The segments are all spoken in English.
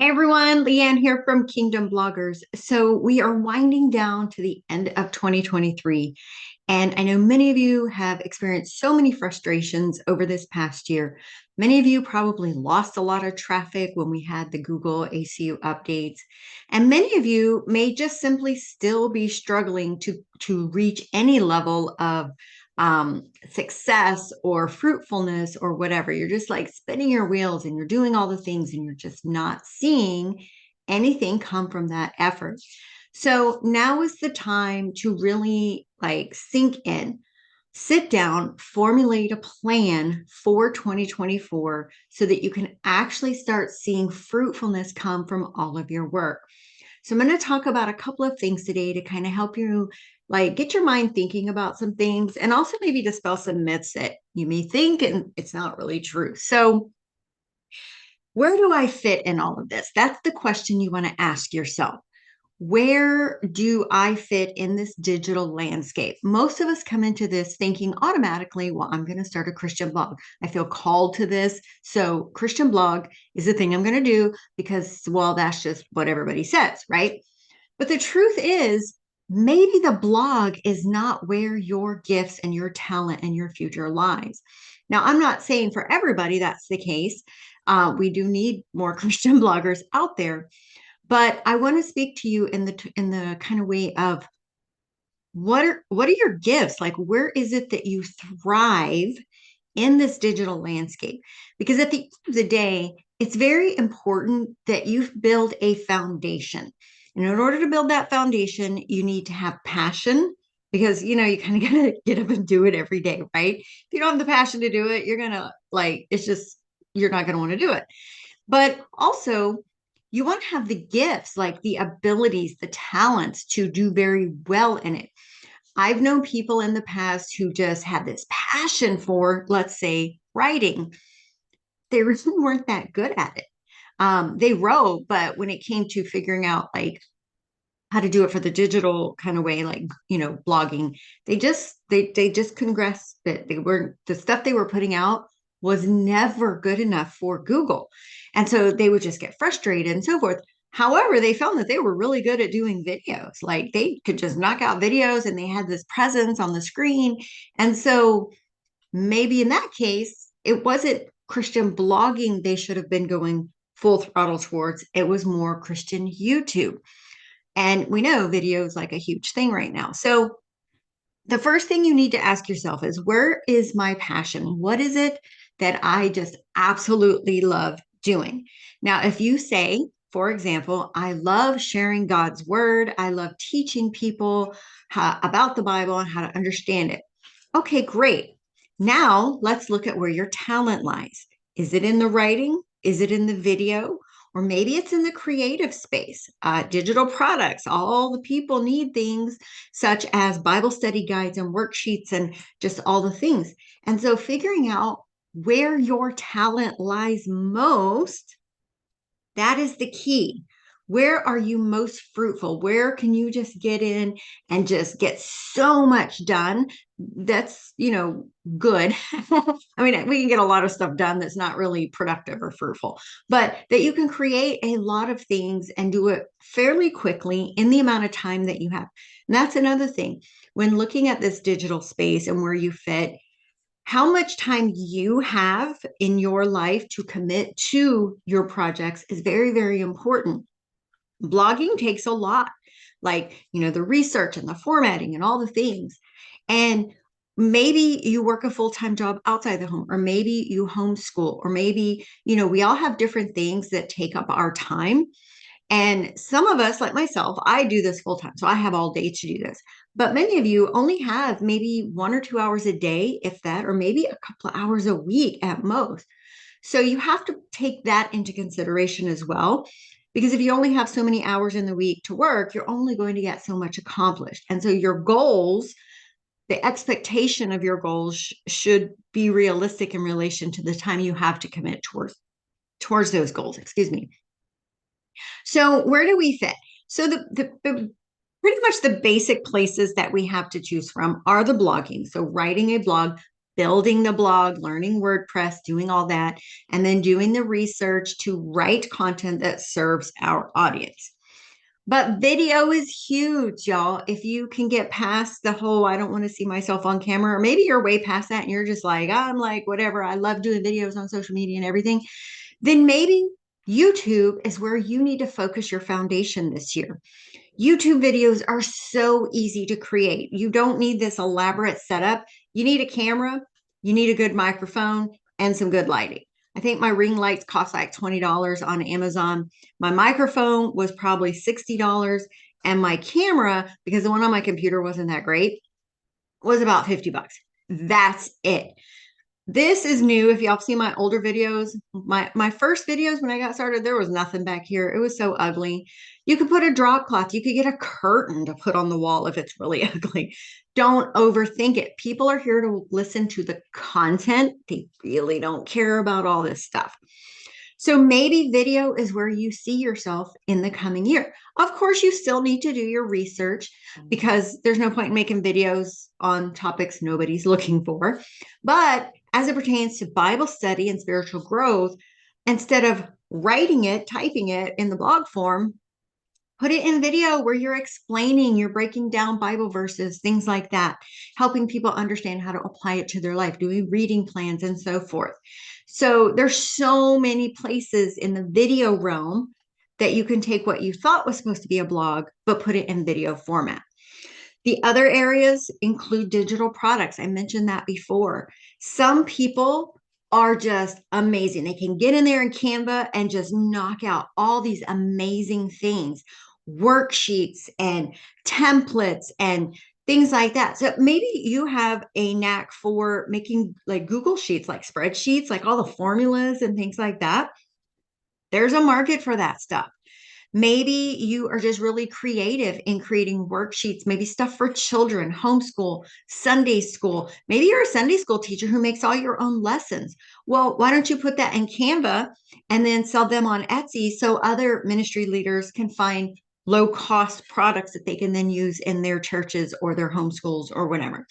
Hey everyone, Leanne here from Kingdom Bloggers. So we are winding down to the end of 2023, and I know many of you have experienced so many frustrations over this past year. Many of you probably lost a lot of traffic when we had the Google ACU updates, and many of you may just simply still be struggling to reach any level of success or fruitfulness or whatever. You're just like spinning your wheels and you're doing all the things and you're just not seeing anything come from that effort. So now is the time to really like sink in, sit down, formulate a plan for 2024 so that you can actually start seeing fruitfulness come from all of your work. So I'm going to talk about a couple of things today to kind of help you like get your mind thinking about some things and also maybe dispel some myths that you may think and it's not really true. So where do I fit in all of this? That's the question you want to ask yourself. Where do I fit in this digital landscape? Most of us come into this thinking automatically, well, I'm going to start a Christian blog. I feel called to this. So, Christian blog is the thing I'm going to do because, well, that's just what everybody says, right? But the truth is, maybe the blog is not where your gifts and your talent and your future lies. Now, I'm not saying for everybody that's the case. We do need more Christian bloggers out there, but I want to speak to you in the kind of way of what are your gifts? Like, where is it that you thrive in this digital landscape? Because at the end of the day, it's very important that you build a foundation. And in order to build that foundation, you need to have passion because you kind of gotta get up and do it every day, right? If you don't have the passion to do it, you're gonna like it's just you're not gonna want to do it. But also, you want to have the gifts, like the abilities, the talents to do very well in it. I've known people in the past who just had this passion for, let's say, writing. They really weren't that good at it. They wrote, but when it came to figuring out like how to do it for the digital kind of way, like blogging, they just couldn't grasp it. They weren't the stuff they were putting out was never good enough for Google, and so they would just get frustrated and so forth. However, they found that they were really good at doing videos. Like they could just knock out videos and they had this presence on the screen. And so maybe in that case, it wasn't Christian blogging they should have been going full throttle towards. It was more Christian YouTube. And we know video is like a huge thing right now. So the first thing you need to ask yourself is where is my passion? What is it that I just absolutely love doing? Now, if you say, for example, I love sharing God's word, I love teaching people about the Bible and how to understand it. Okay, great. Now let's look at where your talent lies. Is it in the writing? Is it in the video? Or maybe it's in the creative space, digital products. All the people need things such as Bible study guides and worksheets and just all the things. And so figuring out where your talent lies most, that is the key. Where are you most fruitful? Where can you just get in and just get so much done? That's, good. I mean, we can get a lot of stuff done that's not really productive or fruitful, but that you can create a lot of things and do it fairly quickly in the amount of time that you have. And that's another thing. When looking at this digital space and where you fit, how much time you have in your life to commit to your projects is very, very important. Blogging takes a lot, like, the research and the formatting and all the things. And maybe you work a full-time job outside the home, or maybe you homeschool, or maybe, we all have different things that take up our time. And some of us, like myself, I do this full time. So I have all day to do this. But many of you only have maybe 1 or 2 hours a day, if that, or maybe a couple of hours a week at most. So you have to take that into consideration as well. Because if you only have so many hours in the week to work, you're only going to get so much accomplished. And so your goals, the expectation of your goals should be realistic in relation to the time you have to commit towards those goals. Excuse me. So where do we fit? So the pretty much the basic places that we have to choose from are the blogging. So writing a blog, building the blog, learning WordPress, doing all that, and then doing the research to write content that serves our audience. But video is huge, y'all. If you can get past the whole, I don't want to see myself on camera, or maybe you're way past that and you're just like, I'm like, whatever, I love doing videos on social media and everything, then maybe YouTube is where you need to focus your foundation this year. YouTube videos are so easy to create. You don't need this elaborate setup. You need a camera, you need a good microphone, and some good lighting. I think my ring lights cost like $20 on Amazon. My microphone was probably $60. And my camera, because the one on my computer wasn't that great, was about 50 bucks. That's it. This is new. If y'all see my older videos, my first videos when I got started, there was nothing back here. It was so ugly. You could put a drop cloth. You could get a curtain to put on the wall if it's really ugly. Don't overthink it. People are here to listen to the content. They really don't care about all this stuff. So maybe video is where you see yourself in the coming year. Of course, you still need to do your research because there's no point in making videos on topics nobody's looking for. But as it pertains to Bible study and spiritual growth, instead of writing it, typing it in the blog form, put it in video where you're explaining, you're breaking down Bible verses, things like that, helping people understand how to apply it to their life, doing reading plans and so forth. So there's so many places in the video realm that you can take what you thought was supposed to be a blog, but put it in video format. The other areas include digital products. I mentioned that before. Some people are just amazing. They can get in there in Canva and just knock out all these amazing things, worksheets and templates and things like that. So maybe you have a knack for making like Google Sheets, like spreadsheets, like all the formulas and things like that. There's a market for that stuff. Maybe you are just really creative in creating worksheets, maybe stuff for children, homeschool, Sunday school. Maybe you're a Sunday school teacher who makes all your own lessons. Well, why don't you put that in Canva and then sell them on Etsy so other ministry leaders can find low cost products that they can then use in their churches or their homeschools or whatever.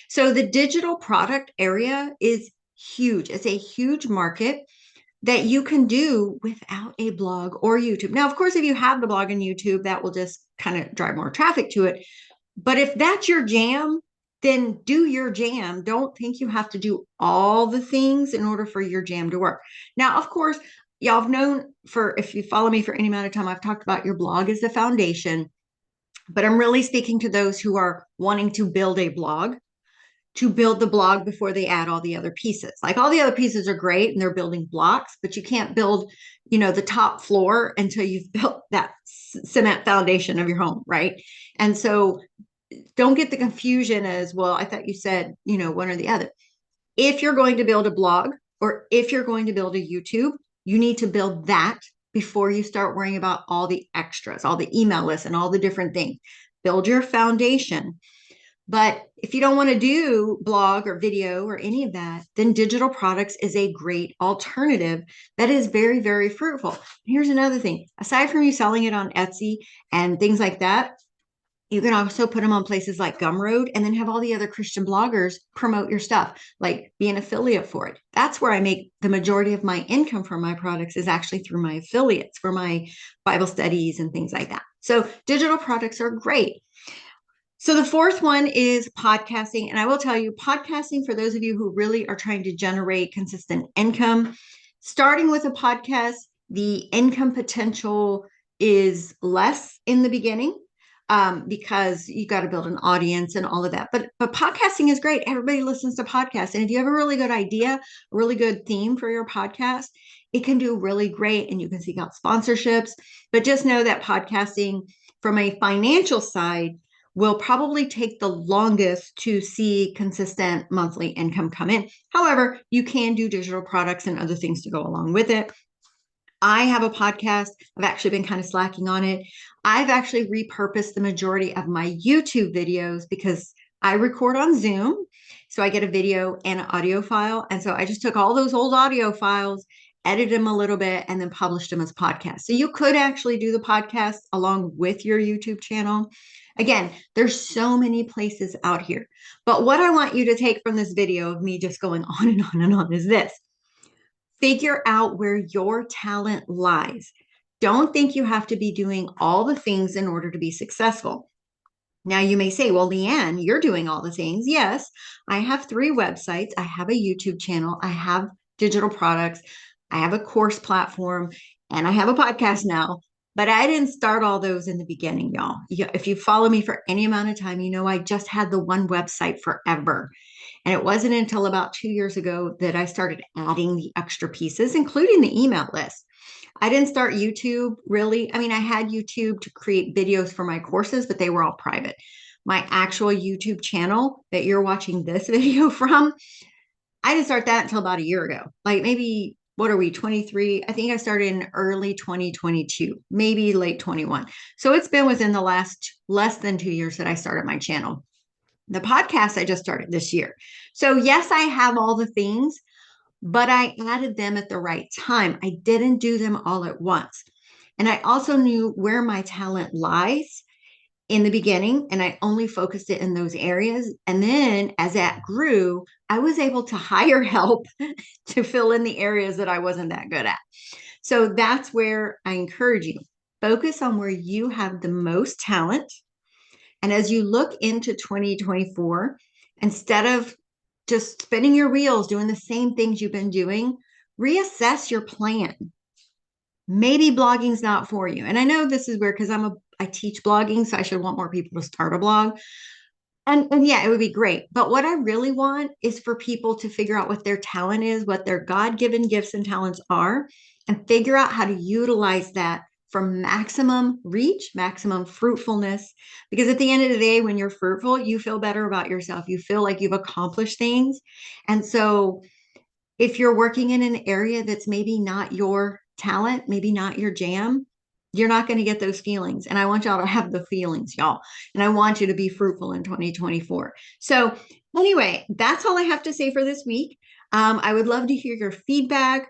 So the digital product area is huge. It's a huge market that you can do without a blog or YouTube. Now, of course, if you have the blog and YouTube, that will just kind of drive more traffic to it. But if that's your jam, then do your jam. Don't think you have to do all the things in order for your jam to work. Now, of course, y'all have known if you follow me for any amount of time, I've talked about your blog as the foundation, but I'm really speaking to those who are wanting to build a blog, to build the blog before they add all the other pieces. Like all the other pieces are great and they're building blocks, but you can't build, the top floor until you've built that cement foundation of your home, right? And so don't get the confusion as, well, I thought you said, one or the other. If you're going to build a blog or if you're going to build a YouTube, you need to build that before you start worrying about all the extras, all the email lists and all the different things. Build your foundation. But if you don't want to do blog or video or any of that, then digital products is a great alternative that is very, very fruitful. Here's another thing. Aside from you selling it on Etsy and things like that, you can also put them on places like Gumroad and then have all the other Christian bloggers promote your stuff, like be an affiliate for it. That's where I make the majority of my income from my products is actually through my affiliates for my Bible studies and things like that. So digital products are great. So the fourth one is podcasting. And I will tell you, podcasting, for those of you who really are trying to generate consistent income, starting with a podcast, the income potential is less in the beginning because you got to build an audience and all of that. But podcasting is great. Everybody listens to podcasts. And if you have a really good idea, a really good theme for your podcast, it can do really great and you can seek out sponsorships. But just know that podcasting from a financial side will probably take the longest to see consistent monthly income come in. However, you can do digital products and other things to go along with it. I have a podcast. I've actually been kind of slacking on it. I've actually repurposed the majority of my YouTube videos because I record on Zoom. So I get a video and an audio file. And so I just took all those old audio files edited them a little bit, and then published them as podcasts. So you could actually do the podcast along with your YouTube channel. Again, there's so many places out here. But what I want you to take from this video of me just going on and on and on is this. Figure out where your talent lies. Don't think you have to be doing all the things in order to be successful. Now you may say, well, Leanne, you're doing all the things. Yes, I have 3 websites. I have a YouTube channel. I have digital products. I have a course platform, and I have a podcast now. But I didn't start all those in the beginning, y'all. If you follow me for any amount of time, you know I just had the one website forever. And it wasn't until about 2 years ago that I started adding the extra pieces, including the email list. I didn't start YouTube really. I mean, I had YouTube to create videos for my courses, but they were all private. My actual YouTube channel that you're watching this video from, I didn't start that until about a year ago. Like maybe, what are we, 23? I think I started in early 2022, maybe late 21. So it's been within the last less than 2 years that I started my channel. The podcast I just started this year. So yes, I have all the things, but I added them at the right time. I didn't do them all at once. And I also knew where my talent lies in the beginning, and I only focused it in those areas. And then as that grew, I was able to hire help to fill in the areas that I wasn't that good at. So that's where I encourage you. Focus on where you have the most talent. And as you look into 2024, instead of just spinning your wheels, doing the same things you've been doing, reassess your plan. Maybe blogging's not for you. And I know this is weird because I teach blogging, so I should want more people to start a blog. And yeah, it would be great. But what I really want is for people to figure out what their talent is, what their God-given gifts and talents are, and figure out how to utilize that for maximum reach, maximum fruitfulness. Because at the end of the day, when you're fruitful, you feel better about yourself. You feel like you've accomplished things. And so if you're working in an area that's maybe not your talent, maybe not your jam, you're not going to get those feelings. And I want y'all to have the feelings, y'all. And I want you to be fruitful in 2024. So, anyway, that's all I have to say for this week. I would love to hear your feedback.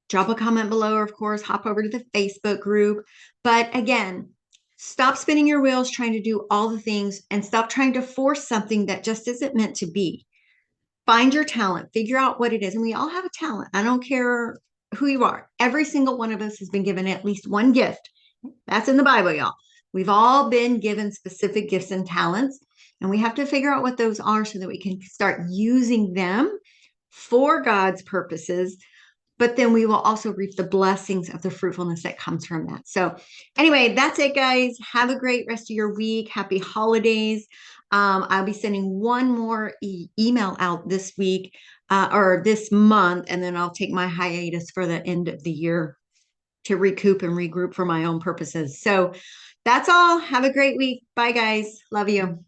Drop a comment below, or of course, hop over to the Facebook group. But again, stop spinning your wheels trying to do all the things and stop trying to force something that just isn't meant to be. Find your talent, figure out what it is. And we all have a talent. I don't care who you are. Every single one of us has been given at least one gift. That's in the Bible, y'all. We've all been given specific gifts and talents, and we have to figure out what those are so that we can start using them for God's purposes. But then we will also reap the blessings of the fruitfulness that comes from that. So, anyway, that's it, guys. Have a great rest of your week. Happy holidays. I'll be sending one more email out this week or this month, and then I'll take my hiatus for the end of the year to recoup and regroup for my own purposes. So that's all. Have a great week. Bye, guys. Love you.